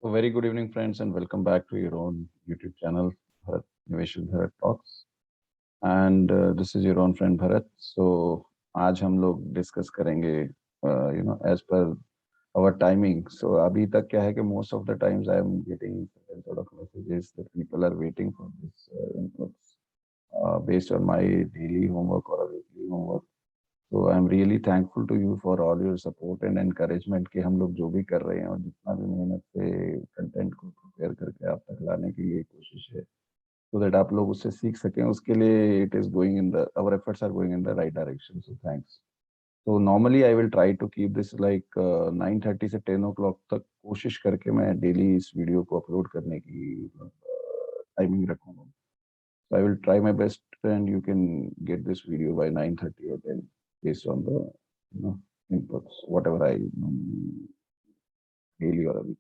So very good evening, friends, and welcome back to your own YouTube channel, Bharat Innovation Bharat Talks. And this is your own friend Bharat. So आज हम लोग discuss करेंगे, as per our timing. So अभी तक क्या है कि most of the times I am getting certain sort of messages that people are waiting for this inputs based on my daily homework or a weekly homework. तो I am really thankful to you for all your support and encouragement कि हम लोग जो भी कर रहे हैं और जितना भी मेहनत से कंटेंट को प्रिपेयर करके आप तक लाने की ये कोशिश है सो दैट आप लोग उससे सीख सकें, उसके लिए it is going in the our efforts are going in the right direction, so thanks. तो normally I will try to keep this like 9:30 से 10 o'clock तक कोशिश करके मैं डेली इस वीडियो को अपलोड करने की टाइमिंग रखूंगा। So I will try my best, and you can get this video by 9:30 or 10 based on the inputs, whatever I normally daily or a week.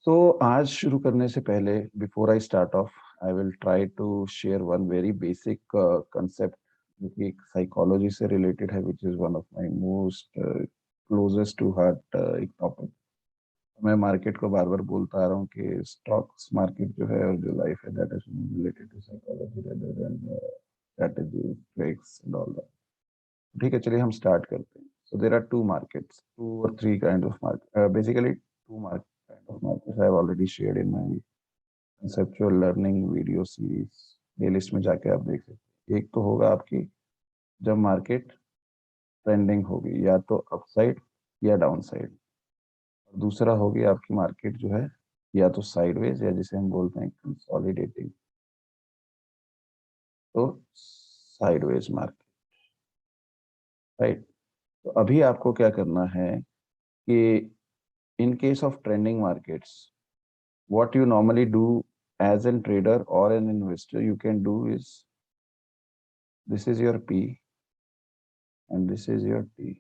So आज शुरू करने से पहले, before I start off, I will try to share one very basic concept जो कि एक psychology से related है, which is one of my most closest to heart एक topic। मैं मार्केट को बार बार बोलता आ रहा हूँ कि स्टॉक्स मार्केट जो है और जो लाइफ है that is related to psychology rather than strategy tricks and all that. ठीक है, चलिए हम स्टार्ट करते हैं। So there are two markets, two or three kind of market, basically two market kind of markets I have already shared in my conceptual learning video series. Playlist में जाके आप देख सकते हैं। एक तो होगा आपकी जब मार्केट ट्रेंडिंग होगी, या तो अपसाइड या डाउन साइड। दूसरा होगी आपकी मार्केट जो है या तो साइडवेज या जिसे हम बोलते हैं कंसोलिडेटिंग, तो साइडवेज मार्केट, राइट। तो अभी आपको क्या करना है कि in case of trending markets what you normally do as an trader or an investor you can do is this is your P and this is your T.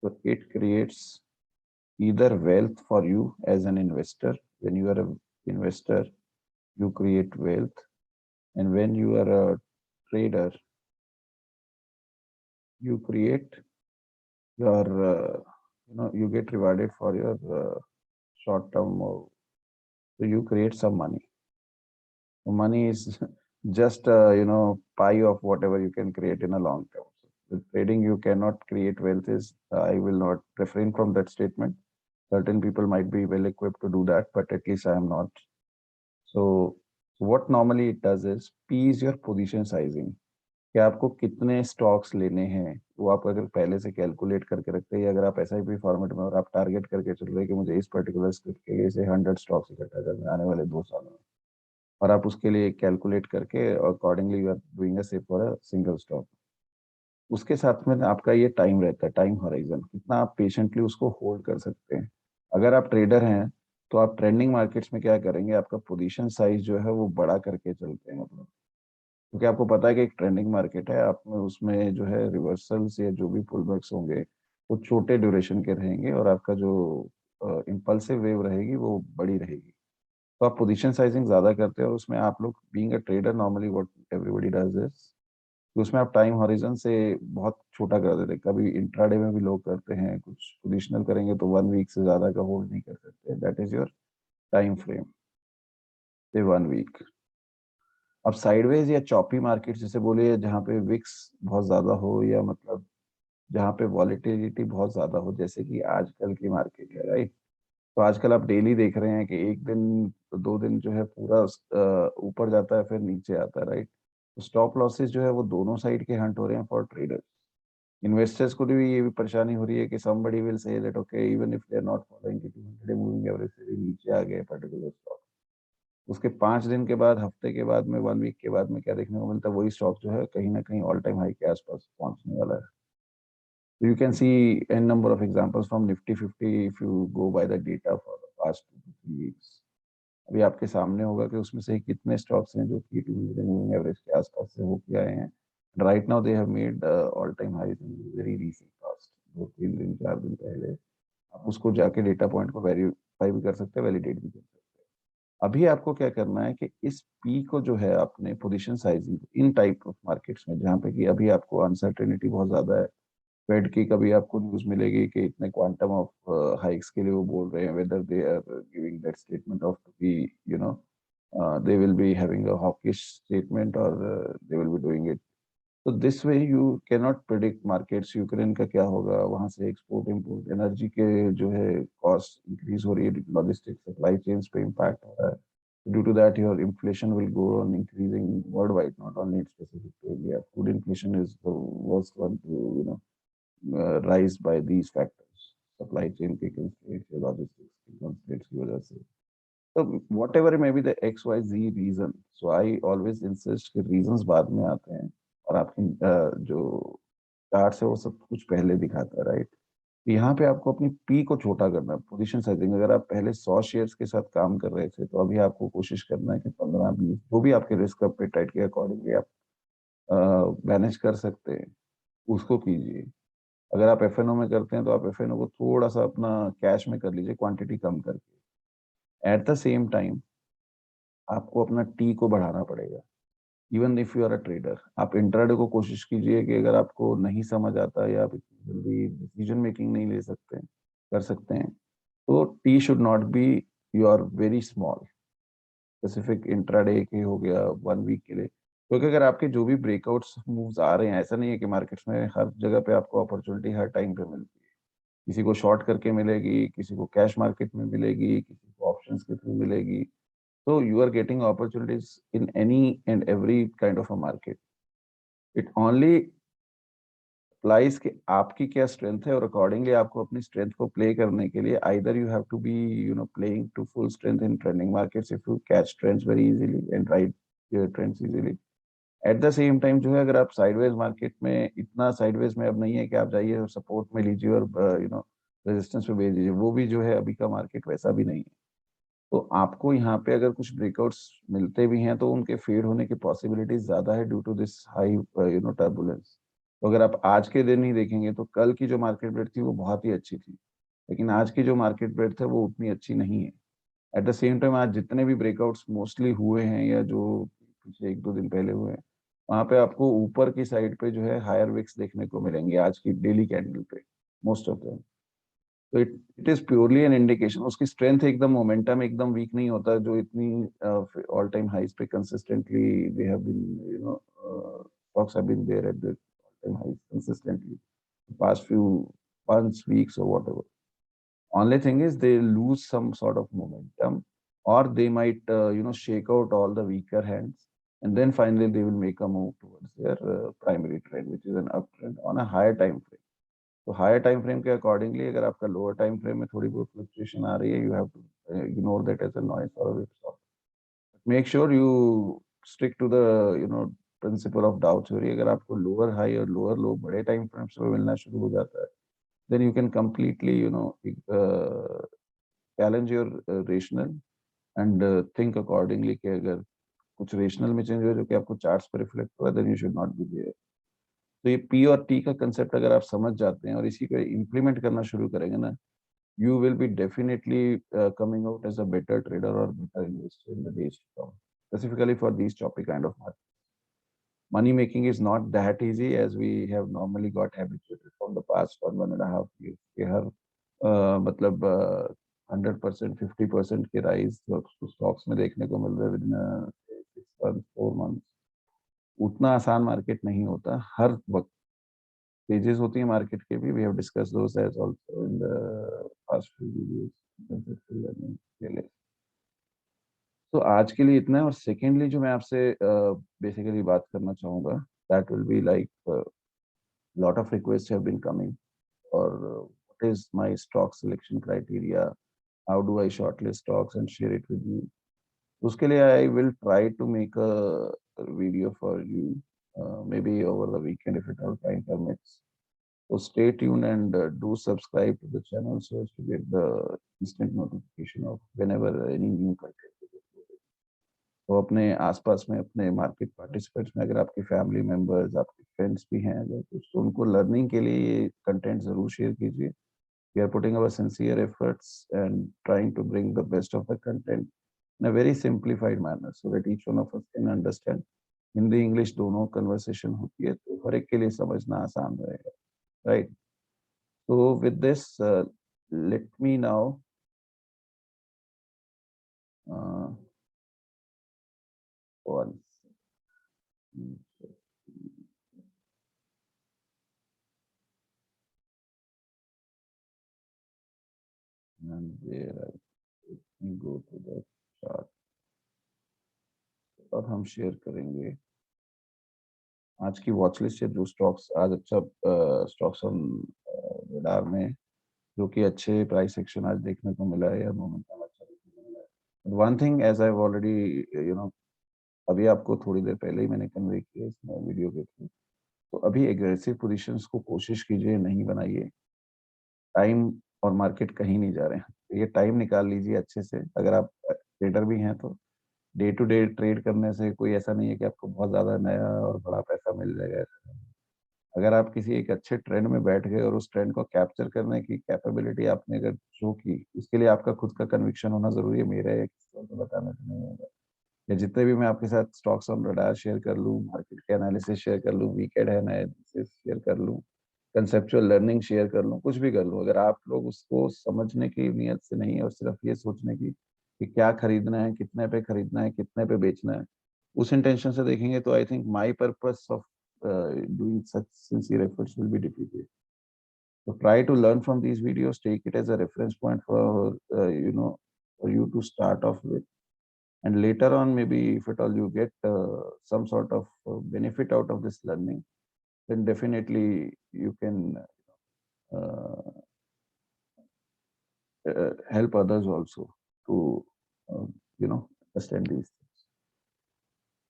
So it creates either wealth for you as an investor. When you are an investor, you create wealth, and when you are a trader, you create your, you get rewarded for your short term, so you create some money. So money is just pie of whatever you can create in a long term. With trading, you cannot create wealth. Is I will not refrain from that statement. Certain people might be well equipped to do that, but at least I am not. So what normally it does is P is your position sizing. कि आपको कितने stocks लेने हैं वो आप अगर पहले से कैलकुलेट करके रखते हैं, अगर आप SIP फॉर्मेट में और आप टारगेट करके चल रहे हैं कि मुझे इस पर्टिकुलर स्क्रिप्ट के लिए से 100 स्टॉक्स इकट्ठा करने आने वाले 2 सालों में, और आप उसके लिए कैलकुलेट करके accordingly you are doing a save for a single stock. उसके साथ में आपका ये टाइम रहता है, टाइम हॉराइजन, कितना आप पेशेंटली उसको होल्ड कर सकते हैं। अगर आप ट्रेडर हैं तो आप ट्रेंडिंग मार्केट्स में क्या करेंगे, आपका पोजीशन साइज जो है वो बड़ा करके चलते हैं, मतलब क्योंकि आपको पता है कि एक ट्रेंडिंग मार्केट है, आप में उसमें जो है रिवर्सल्स या जो भी पुलबैक्स होंगे वो छोटे ड्यूरेशन के रहेंगे और आपका जो इम्पल्सिव वेव रहेगी वो बड़ी रहेगी। तो आप पोजीशन साइजिंग ज्यादा करते हैं और उसमें आप लोग being a trader normally what everybody does is उसमें आप टाइम हॉरिजन से बहुत छोटा कर देते हैं। कभी इंट्राडे में भी लोग करते हैं, कुछ पोजिशनल करेंगे तो 1 वीक से ज्यादा का होल्ड नहीं कर सकते। That is your time frame, से 1 वीक। अब साइडवेज या चॉपी मार्केट जिसे बोलिए, जहाँ पे विक्स बहुत ज्यादा हो या मतलब जहाँ पे वॉलेटिलिटी बहुत ज्यादा हो, जैसे कि आजकल की मार्केट है, राइट। तो आजकल आप डेली देख रहे हैं कि एक दिन 2 दिन जो है पूरा ऊपर जाता है फिर नीचे आता है, राइट। तो स्टॉप लॉसेस जो है वो दोनों साइड के हंट हो रहे हैं फॉर ट्रेडर्स। इन्वेस्टर्स को भी ये भी परेशानी हो रही है कि somebody will say that okay even if they are not following the 200 moving average से भी नीचे आ गए पर्टिकुलर स्टॉक, उसके 5 दिन के बाद, हफ्ते के बाद में, 1 वीक के बाद में क्या देखने को मिलता है, वही स्टॉक जो है कहीं ना कहीं ऑल टाइम हाई के आसपास पहुंचने वाला है। So you can see n number of examples from Nifty 50 if you go by the data for the past 2 to 3 weeks। अभी आपके सामने होगा कि उसमें से कितने स्टॉक्स हैं जो कि 200 मूविंग एवरेज के आसपास से होके आए हैं। Right now they have made all time highs in very recent past, 2-3 दिन 4 दिन पहले। आप उसको जाके डेटा पॉइंट को वेरीफाई भी कर सकते हैं, वैलिडेट भी कर सकते हैं। अभी आपको क्या करना है कि इस पी को जो है आपने position sizing in type of markets में जहाँ पे कि अभी आपको अनसर्टेनिटी बहुत ज्यादा है, फेड की कभी आपको न्यूज मिलेगी कि इतने क्वांटम ऑफ हाइक्स के लिए वो बोल रहे हैं, whether they are giving that statement of to be, you know, they will be having a hawkish statement or they will be doing it. So this way you cannot predict markets. Ukraine का क्या होगा, वहां से export import energy के जो है cost increase हो रही है, लॉजिस्टिक सप्लाई चेन्स पे इम्पैक्ट हो रहा है. Due to that, your inflation will go on increasing worldwide, not only specific to India. Food inflation is the worst one to, rise by these factors. Supply chain के constraints, logistics के constraints की वजह से. So whatever may be the XYZ reason, so I always insist कि reasons बाद में आते हैं और आपकी जो चार्ट है वो सब कुछ पहले दिखाता है, राइट. यहाँ पे आपको अपनी पी को छोटा करना है, पोजीशन साइजिंग. अगर आप पहले 100 शेयर्स के साथ काम कर रहे थे तो अभी आपको कोशिश करना है कि 15-20 जो भी आपके रिस्क एपेटाइट के अकॉर्डिंगली आप मैनेज कर सकते हैं उसको कीजिए. अगर आप एफएनओ में करते हैं तो आप एफएनओ को थोड़ा सा अपना कैश में कर लीजिए, क्वांटिटी कम करके. एट द सेम टाइम आपको अपना टी को बढ़ाना पड़ेगा. Even if you are a trader, आप इंट्राडे को कोशिश कीजिए कि अगर आपको नहीं समझ आता या आप इतनी जल्दी डिसीजन मेकिंग नहीं ले सकते कर सकते हैं, तो T should not be your very small. Specific intraday के हो गया 1 वीक के लिए, क्योंकि अगर आपके जो भी ब्रेकआउट्स मूव्स आ रहे हैं, ऐसा नहीं है कि मार्केट्स में हर जगह पे आपको अपॉर्चुनिटी हर टाइम पे मिलती है. किसी को शॉर्ट करके मिलेगी, किसी को कैश मार्केट में मिलेगी, किसी को ऑप्शंस के थ्रू मिलेगी. So you are getting opportunities in any and every kind of a market. It only applies कि आपकी क्या स्ट्रेंथ है और अकॉर्डिंगली आपको अपनी स्ट्रेंथ को प्ले करने के लिए either you have to be, playing to full strength in trending markets if you catch trends very easily and ride your trends easily. At the same time जो है, अगर आप साइडवेज मार्केट में इतना साइडवेज में अब नहीं है कि आप जाइए और सपोर्ट में लीजिए और रेजिस्टेंस पे भेज दीजिए, वो भी जो है अभी का मार्केट वैसा भी नहीं है. तो आपको यहाँ पे अगर कुछ ब्रेकआउट्स मिलते भी हैं तो उनके फेड होने की पॉसिबिलिटी ज्यादा है due to this high turbulence. तो अगर आप आज के दिन ही देखेंगे तो कल की जो मार्केट ब्रेड थी वो बहुत ही अच्छी थी, लेकिन आज की जो मार्केट ब्रेड है वो उतनी अच्छी नहीं है. एट द सेम टाइम आज जितने भी ब्रेकआउट्स मोस्टली हुए हैं या जो पिछले 1-2 दिन पहले हुए हैं, वहां पे आपको ऊपर की साइड पे जो है हायर विक्स देखने को मिलेंगे आज की डेली कैंडल पे, मोस्ट ऑफ देम. तो it is purely an indication. उसकी स्ट्रेंथ एकदम मोमेंटम एकदम वीक नहीं होता जो इतनी ऑल टाइम हाइज पे consistently they have been, stocks have been there at the all time highs consistently past few months, weeks or whatever. Only thing is they lose some sort of momentum, or they might shake out all the weaker hands, and then finally they will make a move towards their primary trend, which is an uptrend on a higher time frame. तो higher time frame के accordingly अगर आपका lower time frame में थोड़ी बहुत fluctuation आ रही है, you have to ignore that as a noise or a whipsaw. Make sure you stick to the principle of Dow theory. अगर आपको लोअर हाई और लोअर लो बड़े टाइम फ्रेम्स में मिलना शुरू हो जाता है, then you can completely challenge your rational and think accordingly कि अगर कुछ रेशनल में चेंज हो जो कि आपको चार्ट्स पर रिफ्लेक्ट हुआ, then you should not be there. तो ये पी और टी का कंसेप्ट अगर आप समझ जाते हैं और इसी को इम्प्लीमेंट करना शुरू करेंगे ना, you will be definitely coming out as a better trader or better investor in the days to come, specifically for these choppy kind of markets. Money making is not that easy as we have normally got habituated from the past 1.5 years. कि हर मतलब 100% 50% के rise stocks में देखने को मिल रहे with in 6 months 4 months. उतना आसान market नहीं होता. हर वक्त stages होती है मार्केट के भी. We have discuss those as also in the past few videos के लिए. तो आज के लिए इतना है. और सेकेंडली जो मैं आपसे बेसिकली बात करना चाहूँगा, that will be like lot of request have been coming और what is my stock selection criteria, how do I shortlist stocks and share it with you. उसके लिए I will try to make a video for you, maybe over the weekend if it all time permits. So stay tuned and do subscribe to the channel so as to get the instant notification of whenever any new content is uploaded. तो अपने आसपास में अपने market participants में अगर आपके family members, आपके friends भी हैं अगर कुछ, तो उनको लर्निंग के लिए ये कंटेंट जरूर शेयर कीजिए. We are putting our sincere efforts and trying to bring the best of the content in a very simplified manner so that each one of us can understand. Hindi English दोनों conversation होती है तो हर एक के लिए समझना आसान रहेगा. right? So with this, let me now one and there I go to the chart और हम शेयर करेंगे आज की वॉच लिस्ट है जो स्टॉक्स आज अच्छा स्टॉक्स ऑन रडार में जो कि अच्छे प्राइस एक्शन आज देखने को मिला है या मोमेंटम अच्छा देखने को मिला है। One thing as I already अभी आपको थोड़ी देर पहले ही मैंने कन्वे किया इसमें वीडियो के थ्रू, तो अभी एग्रेसिव पोजीशंस को कोशिश कीजिए नहीं बनाइए। टाइम और मार्केट कहीं नहीं जा रहे हैं। ये टाइम निकाल लीजिए अच्छे से। अगर आप ट्रेडर भी हैं तो डे टू डे ट्रेड करने से कोई ऐसा नहीं है कि आपको बहुत ज़्यादा नया और बड़ा पैसा मिल जाएगा, ऐसा नहीं। अगर आप किसी एक अच्छे ट्रेंड में बैठ गए और उस ट्रेंड को कैप्चर करने की कैपेबिलिटी आपने अगर शो की, उसके लिए आपका खुद का कन्विक्शन होना ज़रूरी है। मेरा या किसी और को बताने से नहीं होगा। या जितने भी मैं आपके साथ स्टॉक्स ऑन रडार शेयर कर लूँ, मार्केट के एनालिसिस शेयर कर लूँ, वीकेंड एनालिसिस शेयर कर लूँ, कंसेप्चुअल लर्निंग शेयर कर लूँ, कुछ भी कर लूँ, अगर आप लोग उसको समझने की नियत से नहीं और सिर्फ ये सोचने की कि क्या खरीदना है, कितने पे खरीदना है, कितने पे बेचना है, उस इंटेंशन से देखेंगे तो I think my purpose of doing such sincere efforts will be defeated. So try to learn from these videos, take it as a reference point for for you to start off with, and later on maybe if at all you get some sort of benefit out of this learning, then definitely you can uh, help others also to uh, understand these things.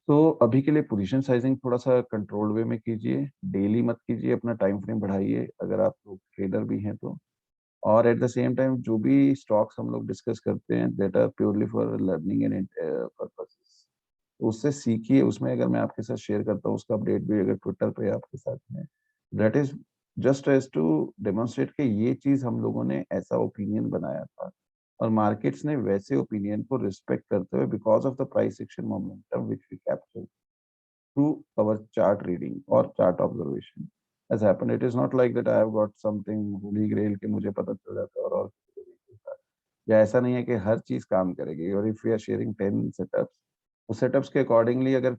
तो अभी के लिए position sizing थोड़ा-सा controlled way में कीजिए, daily मत कीजिए, अपना टाइम फ्रेम बढ़ाइए अगर आप लोग ट्रेडर भी हैं तो। और एट द सेम टाइम जो भी स्टॉक्स हम लोग डिस्कस करते हैं that are purely for learning and purposes, उससे सीखिए। उसमें अगर मैं आपके साथ शेयर करता हूँ उसका अपडेट भी अगर ट्विटर पे आपके साथ में, that is just as to demonstrate कि ये चीज हम लोगों ने ऐसा ओपिनियन बनाया था और मार्केट्स ने वैसे ओपिनियन को रिस्पेक्ट करते हुए because of the price action momentum which we capture through our chart reading or chart observation has happened. It is not like that I have got something holy grail कि मुझे पता चल जाता है और किसी को नहीं चलता। या ऐसा नहीं है कि हर चीज काम करेगी। और if we are sharing 10 setups, उस सेटअप्स के अकॉर्डिंगली अगर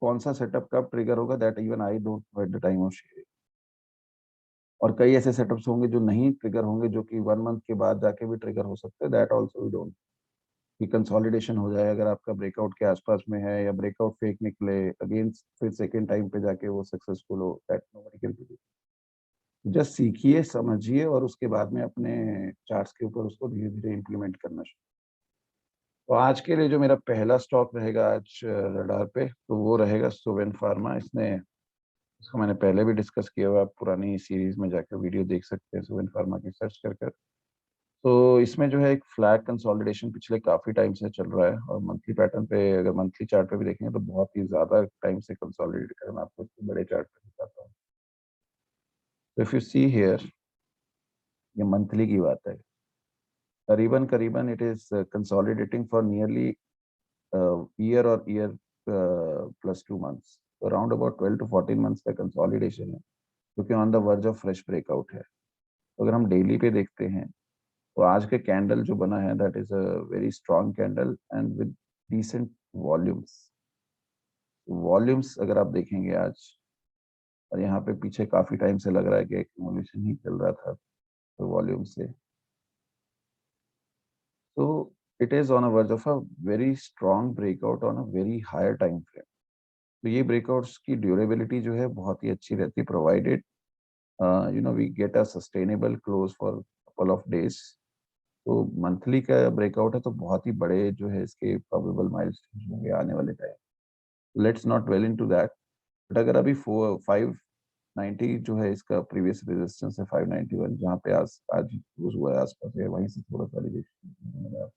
कौन सा सेटअप कब ट्रिगर होगा that even I don't know at the time of sharing. और कई ऐसे सेटअप्स होंगे जो नहीं ट्रिगर होंगे, जो कि 1 मंथ के बाद जाके भी ट्रिगर हो सकते हैं, दैट ऑल्सो वी डोंट। कि कंसोलिडेशन हो जाए अगर आपका ब्रेकआउट के आसपास में है या ब्रेकआउट फेक निकले अगेन फिर सेकेंड टाइम पे जाके वो सक्सेसफुल हो, that nobody can predict. Just सीखिए, समझिए और उसके बाद में अपने चार्ट्स के ऊपर उसको धीरे-धीरे इम्प्लीमेंट करना शुरू। तो आज के लिए जो मेरा पहला स्टॉक रहेगा आज रडार पे, तो वो रहेगा सुवेन फार्मा। इसको मैंने पहले भी डिस्कस किया हुआ है, आप पुरानी सीरीज में जाकर वीडियो देख सकते हैं सुवेन फार्मा की सर्च कर। तो इसमें जो है एक फ्लैट कंसोलिडेशन पिछले काफ़ी टाइम से चल रहा है और मंथली पैटर्न पे अगर मंथली चार्ट पे भी देखेंगे तो बहुत ही ज़्यादा टाइम से कंसोलिडेट कर मैं आपको इसके बड़े चार्ट पे दिखाता हूँ। तो इफ यू सी हियर, ये मंथली की बात है। करीबन-करीबन it is consolidating for nearly year और ईयर प्लस 2 मंथ्स। तो अराउंड अबाउट 12 टू 14 मंथ्स का कंसोलिडेशन है, जो कि on the verge of fresh breakout है। तो अगर हम डेली पे देखते हैं तो आज के कैंडल जो बना है that is a very strong candle and with decent volumes. Volumes अगर आप देखेंगे आज, और यहाँ पे पीछे काफी टाइम से लग रहा है कि एक्यूमुलेशन ही चल रहा था तो वॉल्यूम से, तो it is on a verge of a very strong breakout on a very higher time frame. तो ये ब्रेकआउट्स की ड्यूरेबिलिटी जो है बहुत ही अच्छी रहती है, provided we get a sustainable close for couple of days. तो मंथली का ब्रेकआउट है तो बहुत ही बड़े जो है इसके प्रोबेबल माइलस्टोन्स होंगे आने वाले time. Let's not well into that. But अगर अभी 590 जो है इसका प्रीवियस रेजिस्टेंस है 591, जहाँ पे आज क्लोज हुआ है आसपास है, वहीं से थोड़ा सा रिजेक्शन।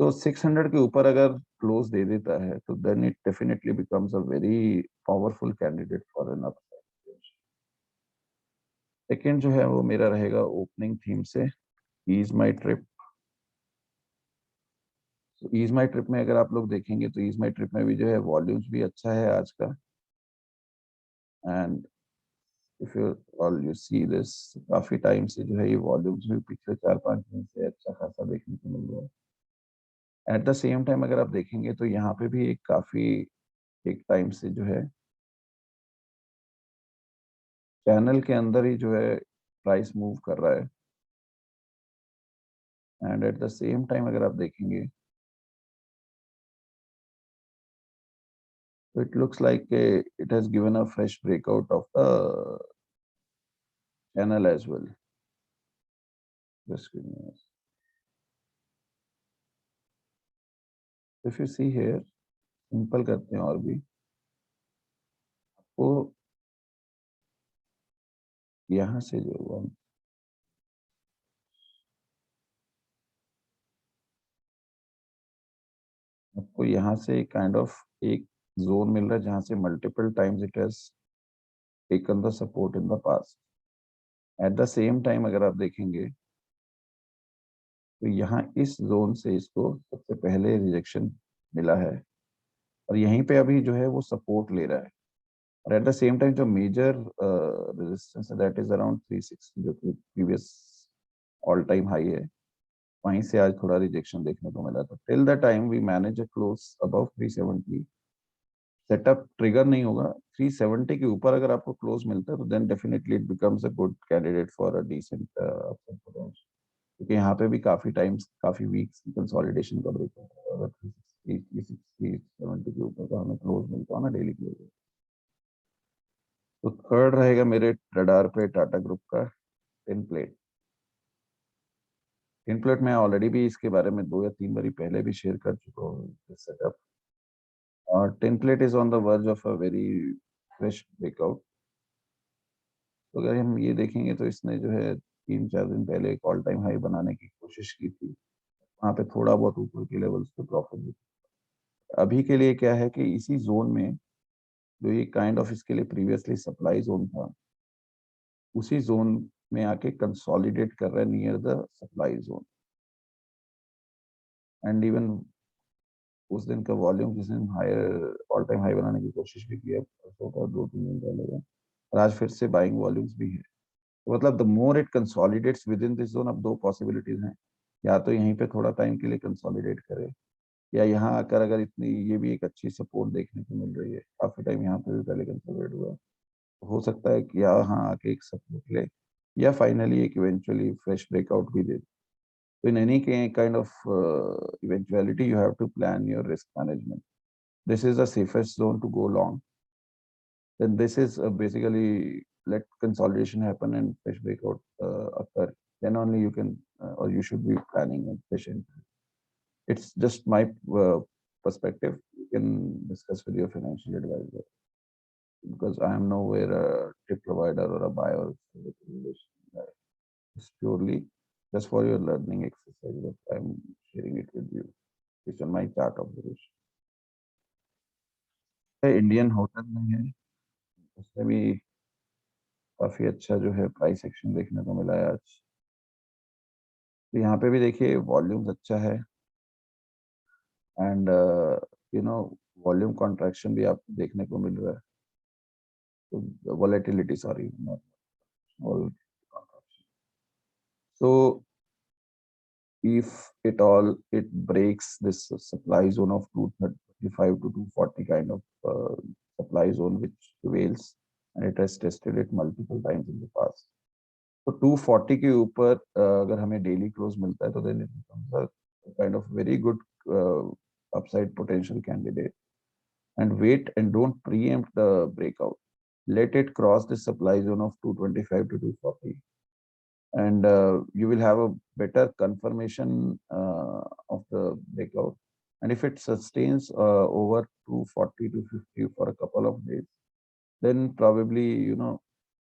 तो 600 के ऊपर अगर क्लोज दे देता है तो then it definitely becomes a very powerful candidate for an upside. Second जो है वो मेरा रहेगा ओपनिंग थीम से ईज माई ट्रिप। तो ईज माई ट्रिप में अगर आप लोग देखेंगे तो ईज माई ट्रिप में भी जो है वॉल्यूम्स भी अच्छा है आज का, and if you see this, काफी टाइम से जो है ये वॉल्यूम्स भी पिछले 4-5 दिन से अच्छा खासा देखने को मिल रहा है। एट द सेम टाइम अगर आप देखेंगे तो यहाँ पे भी एक काफी एक टाइम से जो है चैनल के अंदर ही जो है प्राइस मूव कर रहा है। And at the same time अगर आप देखेंगे तो it looks like it has given a fresh breakout of the channel as well. Just give me a second. If you see here, simple करते हैं और भी वो यहाँ से जो हुआ आपको यहाँ से काइंड ऑफ एक जोन मिल रहा है जहाँ से multiple times it has taken the support in the past. At the same time अगर आप देखेंगे तो यहाँ इस जोन से इसको सबसे पहले रिजेक्शन मिला है और यहीं पे अभी जो है वो सपोर्ट ले रहा है। और एट द सेम टाइम जो मेजर रेजिस्टेंस है दैट इज अराउंड 360 जो कि प्रीवियस ऑल टाइम हाई है, वहीं से आज थोड़ा रिजेक्शन देखने को मिला। तो till the time we manage a close above 370 setup trigger नहीं होगा। 370 के ऊपर अगर आपको क्लोज मिलता है तो then definitely it becomes a good candidate for a decent upside potential, क्योंकि यहाँ पे भी काफी टाइम्स काफी वीक्स कंसोलिडेशन का ब्रेक होता है। अगर 360 360 70 के ऊपर का हमें क्लोज मिलता है ना डेली क्लोज, तो थर्ड रहेगा मेरे रडार पे टाटा ग्रुप का टिन प्लेट। टिन प्लेट मैं ऑलरेडी भी इसके बारे में 2 या 3 बारी पहले भी शेयर कर चुका हूँ सेटअप। और tin plate is on the verge of a very fresh breakout. तो अगर हम ये देखेंगे तो इसने जो है 3-4 दिन पहले एक ऑल टाइम हाई बनाने की कोशिश की थी, वहाँ पे थोड़ा बहुत ऊपर के लेवल्स पे प्रॉफिट भी। अभी के लिए क्या है कि इसी जोन में जो ये काइंड ऑफ इसके लिए प्रीवियसली सप्लाई जोन था, उसी जोन में आके कंसोलिडेट कर रहा है near the supply zone. And even उस दिन का वॉल्यूम जिस दिन हायर ऑल टाइम हाई बनाने की कोशिश भी की है परसों का 2-3 दिन पहले का, और आज फिर से बाइंग वॉल्यूम्स भी है। तो मतलब the more it consolidates with in this zone, अब 2 पॉसिबिलिटीज हैं, या तो यहीं पे थोड़ा टाइम के लिए कंसोलिडेट करे, या यहाँ आकर अगर इतनी ये भी एक अच्छी सपोर्ट देखने को मिल रही है, काफी टाइम यहाँ पे भी पहले कंसोलिडेट हुआ, तो हो सकता है कि यहाँ आके एक सपोर्ट ले या फाइनली एक इवेंचुअली फ्रेश ब्रेकआउट भी दे। तो in any kind of eventuality you have to plan your risk management. This is the safest zone to go long. Then this is basically let consolidation happen and fresh breakout occur. Then only you can or you should be planning and patient. It's just my perspective. You can discuss with your financial advisor because I am nowhere a tip provider or a buyer or recommendation guy. It's purely just for your learning exercise that I'm sharing it with you. It's on my chart observation. Indian hotel में है, उसमें भी काफी अच्छा जो है price action देखने को मिला है आज। तो यहाँ पे भी देखिए वॉल्यूम्स अच्छा है and you know volume contraction भी आपको देखने को मिल रहा है। तो volatility sorry so if it all it breaks this supply zone of 235 to 240 kind of supply zone which prevails, and it has tested it multiple times in the past. तो 240 के ऊपर अगर हमें डेली क्लोज मिलता है तो then it becomes a kind of very good upside potential candidate. And wait and don't preempt the breakout, let it cross the supply zone of 225 to 240, and you will have a better confirmation of the breakout. And if it sustains over 240 to 50 for a couple of days, then probably you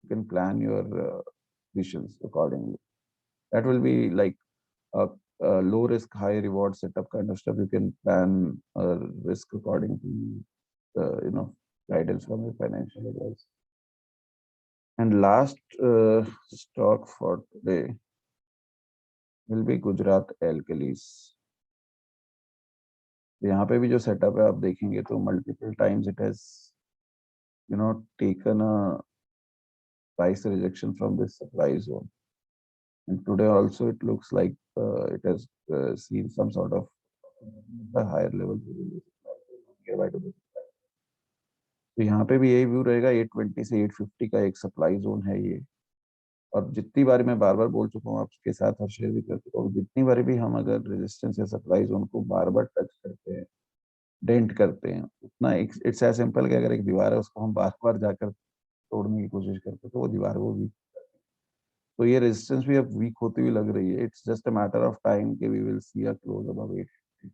can plan your visions accordingly. That will be like a low risk high reward setup kind of stuff. You can plan risk according to guidance from your financial advice. And last stock for today will be Gujarat Alkalis. यहाँ पे भी जो setup है आप देखेंगे तो multiple times it has taken a price rejection from this supply zone. And today also it looks like it has seen some sort of the higher level nearby to the supply. तो यहाँ पे भी यही view रहेगा, 820 से 850 का एक supply zone है ये। और जितनी बार मैं बार बार बोल चुका हूँ आपके साथ और शेयर भी कर चुका हूँ, जितनी बार भी हम अगर रेजिस्टेंस या सप्लाई जोन को बार बार टच करते हैं, डेंट करते हैं, उतना इट्स एज सिंपल कि अगर एक दीवार है उसको हम बार बार जाकर तोड़ने की कोशिश करते हैं तो वो दीवार वो वीक। तो ये रेजिस्टेंस भी अब वीक होती हुई लग रही है। It's just a matter of time कि we will see a close above 850।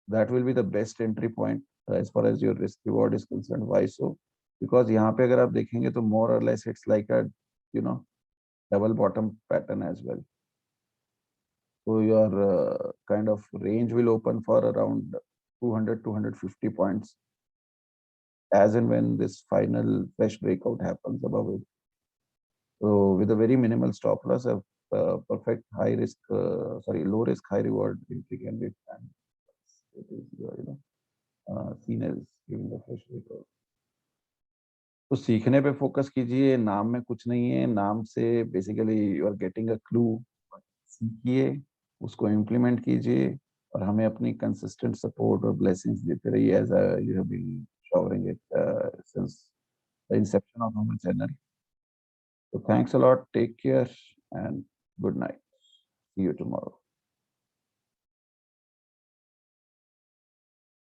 That will be the best entry point as far as your risk reward is concerned. Why so? Because यहाँ पे अगर आप देखेंगे तो more or less it's like a you know double bottom pattern as well. So your kind of range will open for around 200 250 points as and when this final fresh breakout happens above it. So with a very minimal stop loss, a perfect high risk, sorry, low risk, high reward entry can be planned. It is seen as giving a fresh breakout. तो सीखने पे focus कीजिए, नाम में कुछ नहीं है, नाम से basically you are getting a clue. सीखिए, उसको इम्प्लीमेंट कीजिए और हमें अपनी कंसिस्टेंट सपोर्ट और ब्लेसिंग्स देते रहिए as you have been showering it since the inception of our channel. So thanks a lot, take care and good night. See you tomorrow.